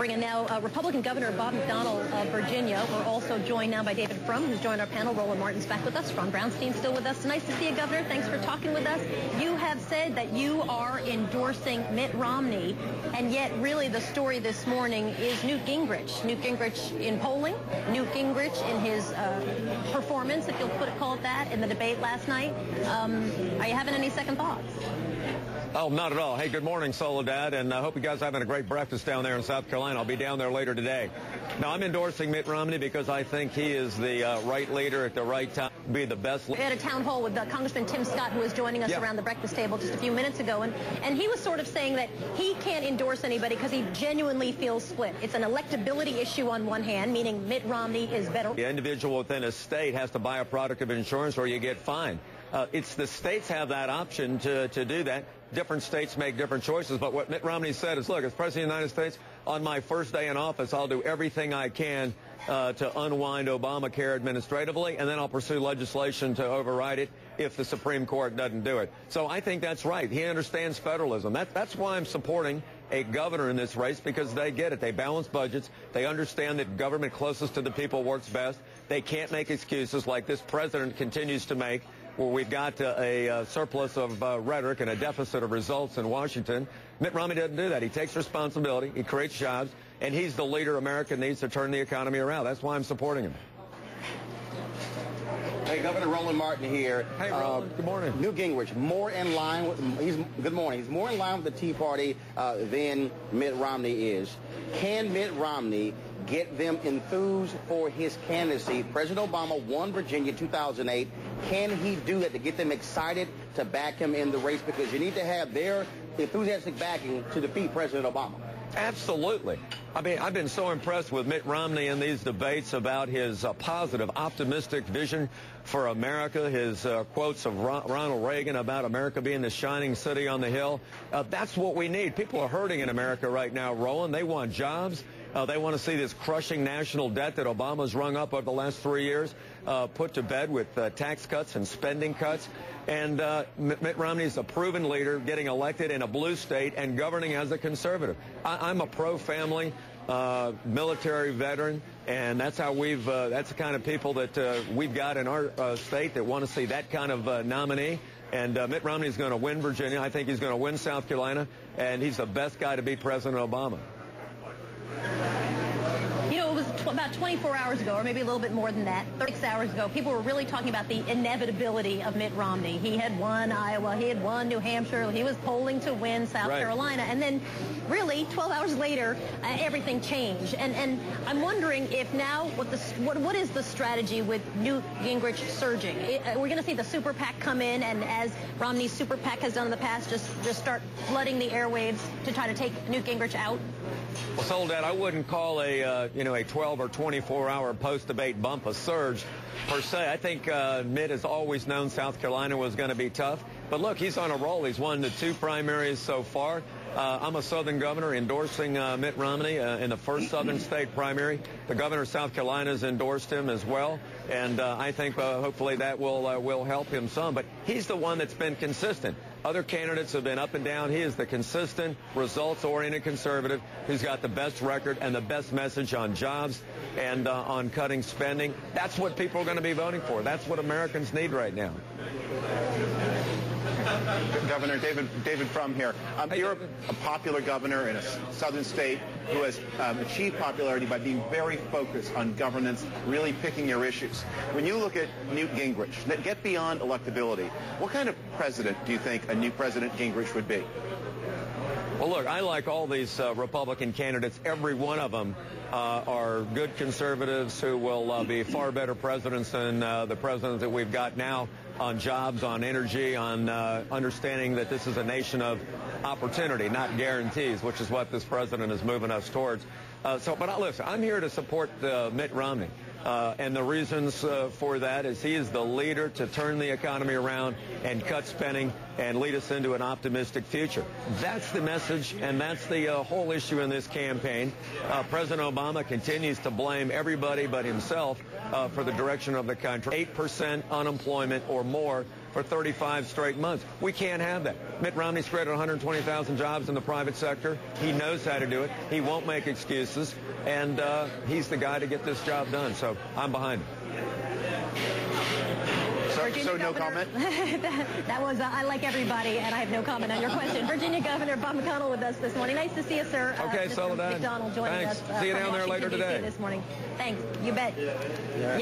bring in now Republican Governor Bob McDonnell of Virginia. We're also joined now by David Frum, who's joined our panel. Roland Martin's back with us. Ron Brownstein's still with us. Nice to see you, Governor. Thanks for talking with us. You have said that you are endorsing Mitt Romney, and yet really the story this morning is Newt Gingrich. Newt Gingrich in polling, Newt Gingrich in his performance, if you'll call it that, in the debate last night. Are you having any second thoughts? Oh, not at all. Hey, good morning, Soledad, and I hope you guys are having a great breakfast down there in South Carolina. I'll be down there later today. Now, I'm endorsing Mitt Romney because I think he is the right leader at the right time, be the best. We had a town hall with Congressman Tim Scott, who was joining us around the breakfast table just a few minutes ago, and he was sort of saying that he can't endorse anybody because he genuinely feels split. It's an electability issue on one hand, meaning Mitt Romney is better. The individual within a state has to buy a product of insurance or you get fined. It's the states have that option to do that. Different states make different choices, but what Mitt Romney said is, look, as President of the United States, on my first day in office, I'll do everything I can to unwind Obamacare administratively, and then I'll pursue legislation to override it if the Supreme Court doesn't do it. So I think that's right. He understands federalism. That's why I'm supporting a governor in this race, because they get it. They balance budgets. They understand that government closest to the people works best. They can't make excuses like this president continues to make, where we've got a surplus of rhetoric and a deficit of results in Washington. Mitt Romney doesn't do that. He takes responsibility. He creates jobs, and he's the leader America needs to turn the economy around. That's why I'm supporting him. Hey, Governor Roland Martin here. Hey, Roland. Good morning. Newt Gingrich, more in line with, good morning. He's more in line with the Tea Party than Mitt Romney is. Can Mitt Romney get them enthused for his candidacy? President Obama won Virginia 2008. Can he do that to get them excited to back him in the race? Because you need to have their enthusiastic backing to defeat President Obama. Absolutely. I mean, I've been so impressed with Mitt Romney in these debates about his positive, optimistic vision for America, his quotes of Ronald Reagan about America being the shining city on the hill. That's what we need. People are hurting in America right now, Roland. They want jobs. They want to see this crushing national debt that Obama's rung up over the last 3 years put to bed with tax cuts and spending cuts. And Mitt Romney's a proven leader, getting elected in a blue state and governing as a conservative. I'm a pro-family military veteran, and that's how that's the kind of people that we've got in our state that want to see that kind of nominee. And Mitt Romney's going to win Virginia. I think he's going to win South Carolina, and he's the best guy to beat President Obama. You know, it was about 24 hours ago, or maybe a little bit more than that, 36 hours ago, people were really talking about the inevitability of Mitt Romney. He had won Iowa, he had won New Hampshire, he was polling to win South Carolina, and then really 12 hours later, everything changed. And I'm wondering if now, what is the strategy with Newt Gingrich surging? We're going to see the super PAC come in, and as Romney's super PAC has done in the past, just start flooding the airwaves to try to take Newt Gingrich out? Well, Soledad, I wouldn't call a 12 or 24-hour post-debate bump a surge per se. I think Mitt has always known South Carolina was going to be tough. But look, he's on a roll. He's won the 2 primaries so far. I'm a Southern governor endorsing Mitt Romney in the first Southern state primary. The governor of South Carolina has endorsed him as well, and I think hopefully that will help him some. But he's the one that's been consistent. Other candidates have been up and down. He is the consistent, results-oriented conservative who's got the best record and the best message on jobs and on cutting spending. That's what people are going to be voting for. That's what Americans need right now. Governor David Frum here. You're a popular governor in a southern state who has achieved popularity by being very focused on governance, really picking your issues. When you look at Newt Gingrich, get beyond electability, what kind of president do you think a new President Gingrich would be? Well, look, I like all these Republican candidates. Every one of them are good conservatives who will be far better presidents than the president that we've got now on jobs, on energy, on understanding that this is a nation of opportunity, not guarantees, which is what this president is moving us towards. But listen, I'm here to support Mitt Romney. And the reasons for that is he is the leader to turn the economy around and cut spending and lead us into an optimistic future. That's the message, and that's the whole issue in this campaign. President Obama continues to blame everybody but himself for the direction of the country. 8% unemployment or more for 35 straight months. We can't have that. Mitt Romney's created 120,000 jobs in the private sector. He knows how to do it. He won't make excuses, and he's the guy to get this job done. So I'm behind him. So no comment? That was, I like everybody, and I have no comment on your question. Virginia Governor Bob McDonnell with us this morning. Nice to see you, sir. Okay, Mr. Soledad. McDonnell joining Thanks. us. See you from down there Washington, later D.C. today. this morning. Thanks. You bet. Yeah.